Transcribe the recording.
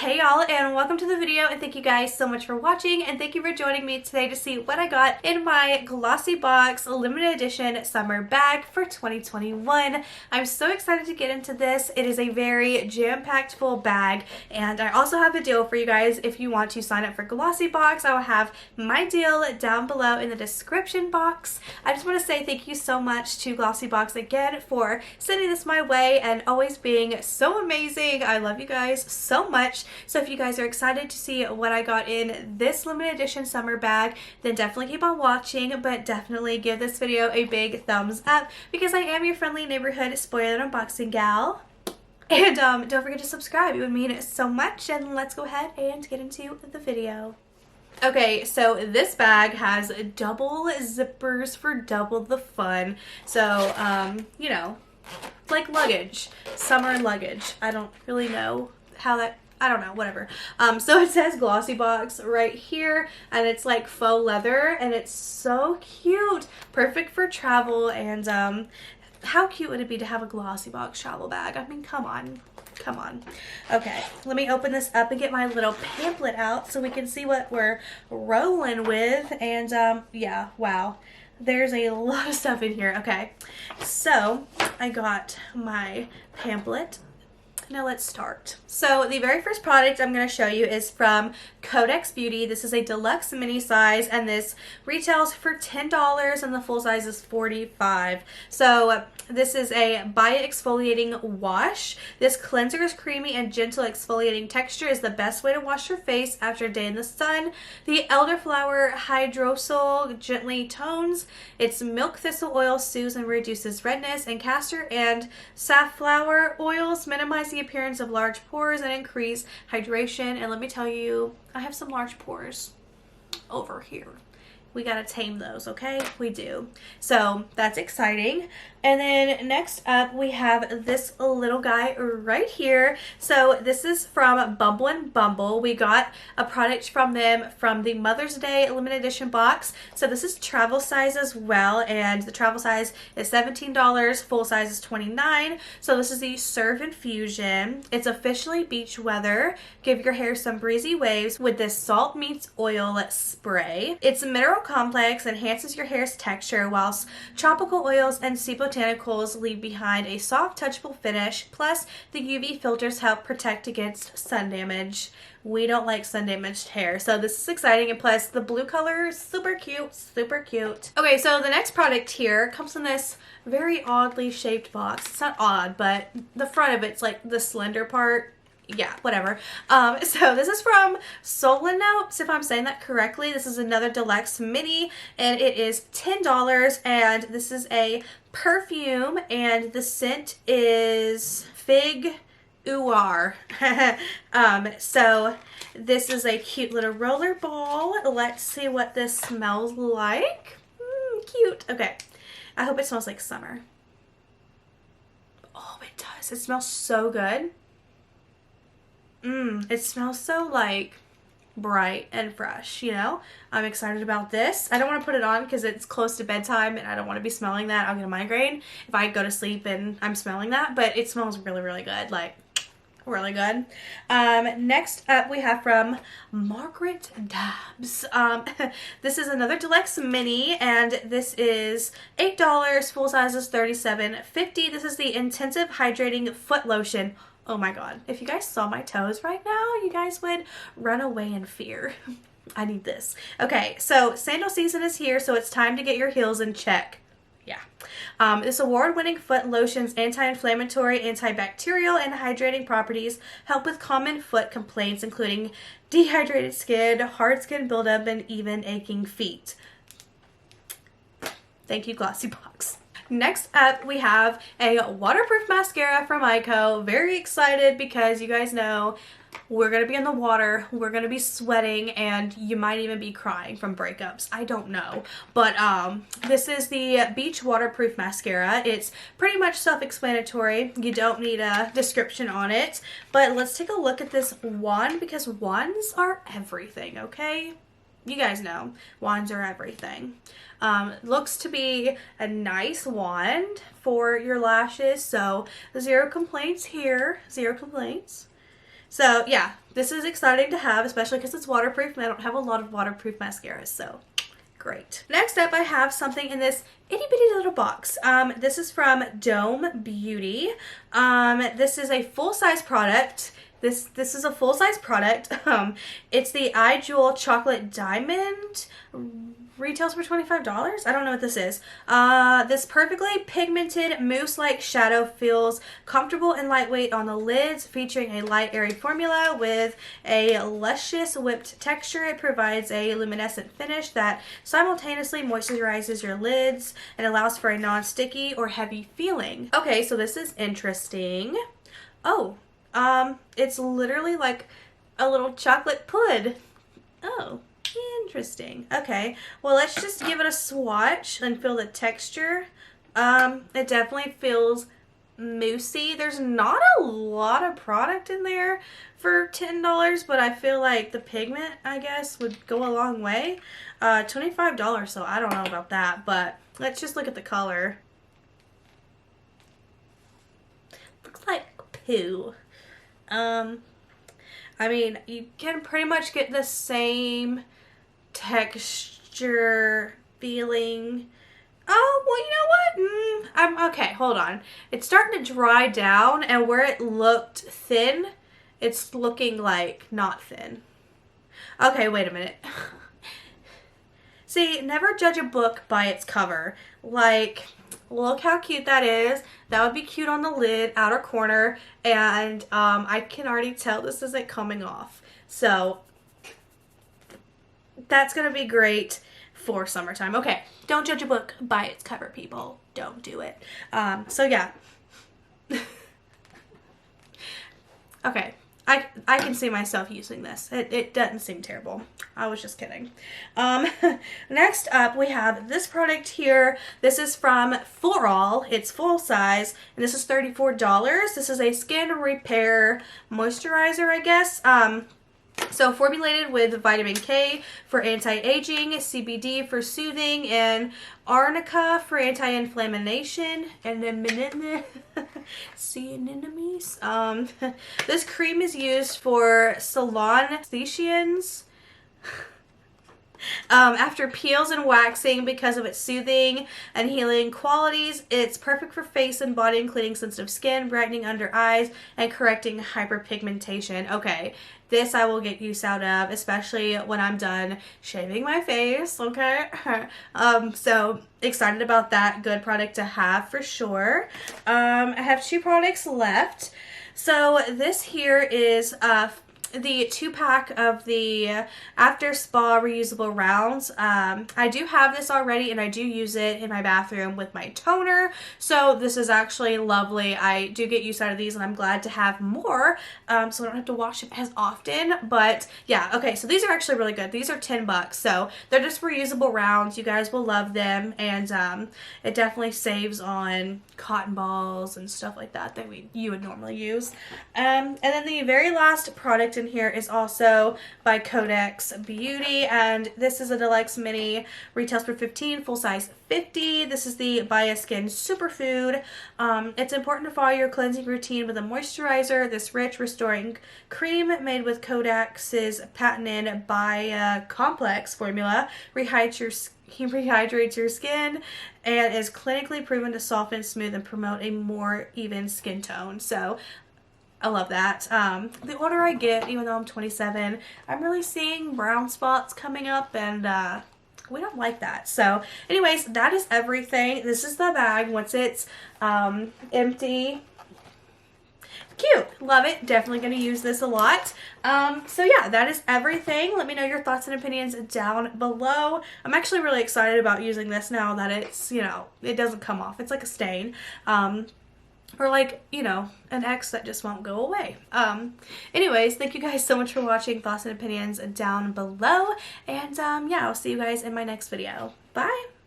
Hey y'all, and welcome to the video, and thank you guys so much for watching, and thank you for joining me today to see what I got in my Glossybox limited edition summer bag for 2021. I'm so excited to get into this. It is a very jam-packed full bag, and I also have a deal for you guys. If you want to sign up for Glossybox, I will have my deal down below in the description box. I just want to say thank you so much to Glossybox again for sending this my way and always being so amazing. I love you guys so much. So if you guys are excited to see what I got in this limited edition summer bag, then definitely keep on watching, but definitely give this video a big thumbs up because I am your friendly neighborhood spoiler unboxing gal. And don't forget to subscribe. It would mean so much. And let's go ahead and get into the video. Okay, so this bag has double zippers for double the fun. So, you know, like luggage, summer luggage. I don't really know how that, I don't know, whatever. So it says Glossybox right here, and it's like faux leather, and it's so cute. Perfect for travel, and how cute would it be to have a Glossybox travel bag? I mean, come on. Come on. Okay, let me open this up and get my little pamphlet out so we can see what we're rolling with. And yeah, wow. There's a lot of stuff in here. Okay, so I got my pamphlet. Now let's start. So the very first product I'm going to show you is from Codex Beauty. This is a deluxe mini size, and this retails for $10 and the full size is $45. So this is a exfoliating wash. This cleanser is creamy and gentle exfoliating texture is the best way to wash your face after a day in the sun. The elderflower hydrosol gently tones. Its milk thistle oil soothes and reduces redness, and castor and safflower oils minimize the appearance of large pores and increase hydration. And let me tell you, I have some large pores over here. We gotta tame those, okay? We do. So that's exciting. And then next up we have this little guy right here. So this is from Bumble and Bumble. We got a product from them from the Mother's Day limited edition box. So this is travel size as well, and the travel size is $17, full size is $29. So this is the Surf Infusion. It's officially beach weather. Give your hair some breezy waves with this salt meets oil spray. It's a mineral complex, enhances your hair's texture, whilst tropical oils and sea botanicals leave behind a soft, touchable finish. Plus, the UV filters help protect against sun damage. We don't like sun damaged hair, so this is exciting. And plus, the blue color is super cute, super cute. Okay, so the next product here comes in this very oddly shaped box. It's not odd, but the front of it's like the slender part. Yeah, whatever. So this is from Solenotes, if I'm saying that correctly. This is another deluxe mini, and it is $10, and this is a perfume, and the scent is Fig Ouar. So this is a cute little roller ball. Let's see what this smells like. Cute. Okay. I hope it smells like summer. Oh, it does. It smells so good. It smells so like bright and fresh, you know? I'm excited about this. I don't want to put it on because it's close to bedtime and I don't want to be smelling that. I'll get a migraine if I go to sleep and I'm smelling that, but it smells really, really good. Like, really good. Next up we have from Margaret Dabbs. This is another deluxe mini, and this is $8, full size is $37.50. This is the Intensive Hydrating Foot Lotion. Oh my god, if you guys saw my toes right now, you guys would run away in fear. I need this. Okay, so sandal season is here, so it's time to get your heels in check. Yeah. This award-winning foot lotion's anti-inflammatory, antibacterial, and hydrating properties help with common foot complaints, including dehydrated skin, hard skin buildup, and even aching feet. Thank you, Glossybox. Next up, we have a waterproof mascara from Ico. Very excited because you guys know we're going to be in the water, we're going to be sweating, and you might even be crying from breakups. I don't know. But this is the Beach Waterproof Mascara. It's pretty much self-explanatory. You don't need a description on it. But let's take a look at this wand because wands are everything, okay? You guys know, wands are everything. Looks to be a nice wand for your lashes, so zero complaints here, zero complaints. So yeah, this is exciting to have, especially because it's waterproof and I don't have a lot of waterproof mascaras, so great. Next up, I have something in this itty bitty little box. This is from Dome Beauty. This is a full-size product. This is a full-size product. It's the Eye Jewel Chocolate Diamond. Retails for $25. I don't know what this is. This perfectly pigmented mousse-like shadow feels comfortable and lightweight on the lids, featuring a light, airy formula with a luscious whipped texture. It provides a luminescent finish that simultaneously moisturizes your lids and allows for a non-sticky or heavy feeling. Okay, so this is interesting. Oh, it's literally like a little chocolate pud. Oh. Interesting. Okay, well, let's just give it a swatch and feel the texture. It definitely feels moussey. There's not a lot of product in there for $10, but I feel like the pigment, I guess, would go a long way. $25, so I don't know about that, but let's just look at the color. Looks like poo. I mean, you can pretty much get the same texture feeling. Oh, well, you know what? I'm okay, hold on. It's starting to dry down, and where it looked thin, it's looking like not thin. Okay, wait a minute. See, never judge a book by its cover. Like, look how cute that is. That would be cute on the lid, outer corner, and I can already tell this isn't coming off. So that's gonna be great for summertime. Okay, don't judge a book by its cover, people. Don't do it. So yeah. Okay, I can see myself using this. It doesn't seem terrible. I was just kidding. Next up, we have this product here. This is from For All. It's full size, and this is $34. This is a skin repair moisturizer, I guess. So formulated with vitamin K for anti-aging, CBD for soothing, and arnica for anti-inflammation, and then enemies. This cream is used for salon lesions. After peels and waxing because of its soothing and healing qualities. It's perfect for face and body, including sensitive skin, brightening under eyes, and correcting hyperpigmentation. Okay, this I will get use out of, especially when I'm done shaving my face, okay? So excited about that. Good product to have for sure. I have 2 products left. So this here is the 2-pack of the After Spa Reusable Rounds. I do have this already, and I do use it in my bathroom with my toner, so this is actually lovely. I do get use out of these, and I'm glad to have more, so I don't have to wash them as often. But yeah, okay, so these are actually really good. These are $10, so they're just reusable rounds. You guys will love them, and it definitely saves on cotton balls and stuff like that you would normally use. And then the very last product in here is also by Codex Beauty, and this is a deluxe mini, retails for $15, full size $50. This is the Bioskin Superfood. It's important to follow your cleansing routine with a moisturizer. This rich restoring cream made with Codex's patented Complex formula rehydrates your skin and is clinically proven to soften, smooth, and promote a more even skin tone. So I love that. The older I get, even though I'm 27, I'm really seeing brown spots coming up, and we don't like that. So anyways, that is everything. This is the bag once it's empty. Cute. Love it. Definitely going to use this a lot. So yeah, that is everything. Let me know your thoughts and opinions down below. I'm actually really excited about using this now that it's, you know, it doesn't come off. It's like a stain. Or like, you know, an X that just won't go away. Anyways, thank you guys so much for watching. Thoughts and opinions down below. And yeah, I'll see you guys in my next video. Bye!